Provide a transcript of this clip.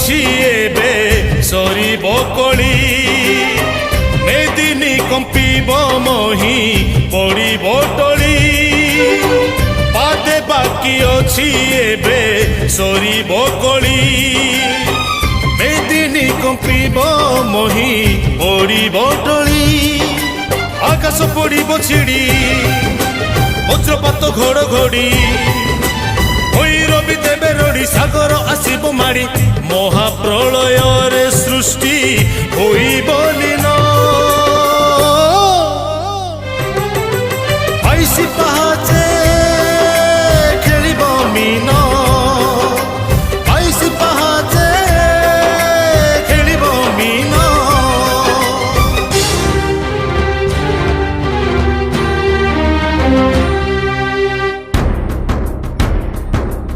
ଅଛି ଏବେ ସରିବ କଳି ମେଦିନୀ କମ୍ପିବ ମହି ପଡ଼ିବ ଟଳି ପାଦେ ବାକି ଅଛି ଏବେ ସରିବ କଳି ମେଦିନୀ କମ୍ପିବ ମହି ପଡ଼ିବ ଟଳି ଆକାଶ ପଡ଼ିବ ଛିଡ଼ି ବଜ୍ରପାତ ଘଡ଼ଘଡ଼ି ଭୈରବୀ ଦେବେ ରଡ଼ି ସାଗର ଆସିବ ମାଡ଼ି ମହାପ୍ରଳୟରେ ସୃଷ୍ଟି ହୋଇବ